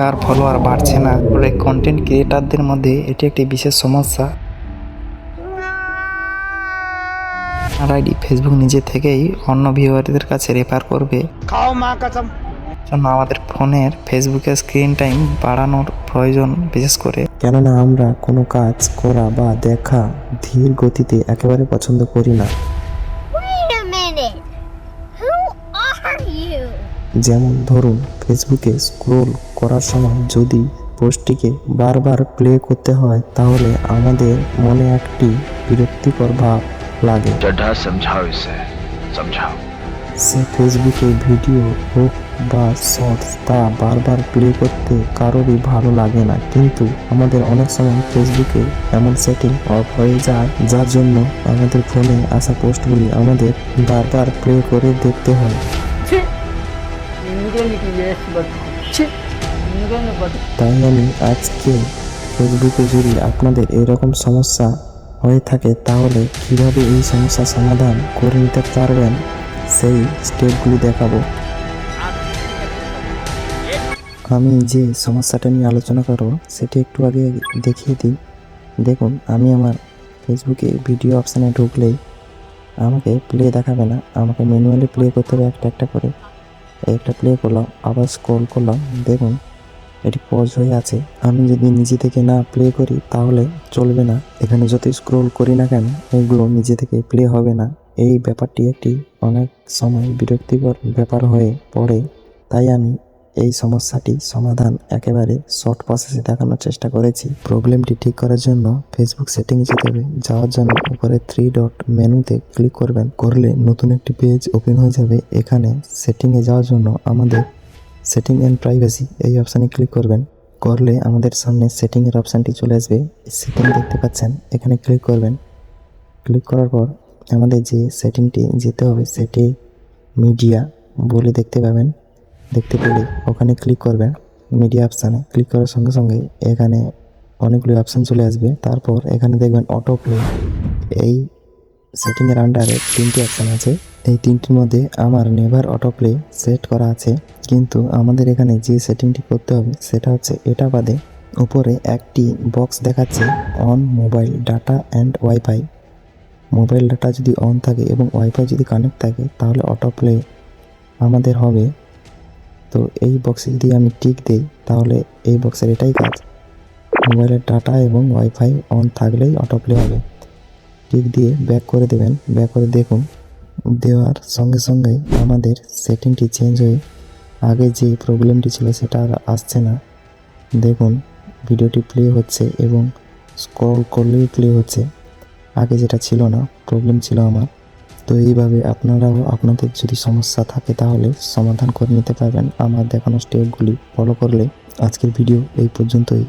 আর follower বাড়ছে না। Content ক্রিয়েটারদের মধ্যে এটি একটি বিশেষ সমস্যা। আইডি ফেসবুক নিজে থেকেই অন্য ভিউয়ারদের কাছে রেফার করবে। জন্য আমাদের ফোনের ফেসবুকের স্ক্রিন টাইম বাড়ানোর প্রয়োজন, বিশেষ করে কেননা আমরা কোনো কাজ করা বা দেখা ধীর গতিতে একেবারে পছন্দ করি না। Wait a minute. Who are you? যেমন ধরুন, ফেসবুকে স্ক্রোল করার সময় যদি পোস্টটিকে বারবার প্লে করতে হয় তাহলে আমাদের মনে একটি বিরক্তিকর ভাব লাগে। चड्ढा समझाओ इसे, समझाओ। সে ফেসবুকে ভিডিও হোক বা শর্টস তা বারবার প্লে করতে কারোরই ভালো লাগে না, কিন্তু আমাদের অনেক সময় ফেসবুকে এমন সেটিং অফ হয়ে যায় যার জন্য আমাদের ফোনে আসা পোস্টগুলি আমাদের বারবার প্লে করে দেখতে হয়। তাই আমি আজকে ফেসবুকে যদি আপনাদের এরকম সমস্যা হয়ে থাকে তাহলে কিভাবে এই সমস্যার সমাধান করে নিতে পারবেন সেই স্টেপগুলি দেখাবো। আমি যে সমস্যাটা নিয়ে আলোচনা করব সেটি একটু আগে দেখিয়ে দিই। দেখুন, আমি আমার ফেসবুকে ভিডিও অপশানে ঢুকলেই আমাকে প্লে দেখাবে না, আমাকে ম্যানুয়ালি প্লে করতে হবে একটা একটা করে। একটা প্লে করলাম, আবার স্ক্রল করলাম, দেখুন এটি পজ হয়ে আছে। আমি যদি নিজে থেকে না প্লে করি তাহলে চলবে না, এখানে যতই স্ক্রল করি না কেন এগুলো নিজে থেকে প্লে হবে না। এই ব্যাপারটি একটি অনেক সময় বিরক্তিকর ব্যাপার হয়ে পড়ে। তাই আমি এই সমস্যাটি সমাধান একেবারে শর্ট প্রসেসে দেখানোর চেষ্টা করেছি। প্রবলেমটি ঠিক করার জন্য ফেসবুক সেটিংয়ে যেতে হবে। যাওয়ার জন্য উপরে 3 ডট মেনুতে ক্লিক করবেন, করলে নতুন একটি পেজ ওপেন হয়ে যাবে। এখানে সেটিংয়ে যাওয়ার জন্য আমাদের সেটিং অ্যান্ড প্রাইভেসি এই অপশানে ক্লিক করবেন, করলে আমাদের সামনে সেটিংয়ের অপশানটি চলে আসবে। সেটিং দেখতে পাচ্ছেন, এখানে ক্লিক করবেন। ক্লিক করার পর আমাদের যে সেটিংটি যেতে হবে সেটি মিডিয়া বলে দেখতে পাবেন। দেখতে পেলে ওখানে ক্লিক করবেন। মিডিয়া অপশানে ক্লিক করার সঙ্গে সঙ্গে এখানে অনেকগুলি অপশান চলে আসবে। তারপর এখানে দেখবেন অটো প্লে। এই সেটিংয়ের আন্ডারে 3টি অপশান আছে। এই 3টির মধ্যে আমার নেভার অটো প্লে সেট করা আছে, কিন্তু আমাদের এখানে যে সেটিংটি করতে হবে সেটা হচ্ছে এটা বাদে উপরে একটি বক্স দেখাচ্ছে on mobile data and wifi. Mobile data যদি অন থাকে এবং ওয়াইফাই যদি কানেক্ট থাকে তাহলে অটো প্লে আমাদের হবে। তো এই বক্সে যদি আমি টিক দিই তাহলে এই বক্সের এটাই কাজ, মোবাইলের ডাটা এবং ওয়াইফাই অন থাকলেই অটো প্লে হবে। টিক দিয়ে ব্যাক করে দেবেন। ব্যাক করে দেখুন, দেওয়ার সঙ্গে সঙ্গেই আমাদের সেটিংটি চেঞ্জ হয়ে আগে যে প্রবলেমটি ছিল সেটা আর আসছে না। দেখুন ভিডিওটি প্লে হচ্ছে এবং স্ক্রল করলেই প্লে হচ্ছে, আগে যেটা ছিল না, প্রবলেম ছিল আমার। তো এইভাবে আপনারাও আপনাদের যদি সমস্যা থাকে তাহলে সমাধান করে নিতে পারবেন আমার দেখানো স্টেপগুলি ফলো করলে। আজকের ভিডিও এই পর্যন্তই।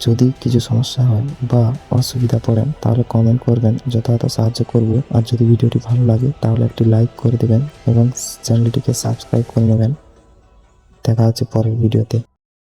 যদি কিছু সমস্যা হয় বা অসুবিধা পড়েন তাহলে কমেন্ট করবেন, যথাযথ সাহায্য করব। আর যদি ভিডিওটি ভালো লাগে তাহলে একটি লাইক করে দেবেন এবং চ্যানেলটিকে সাবস্ক্রাইব করে নেবেন। দেখা হচ্ছে পরের ভিডিওতে।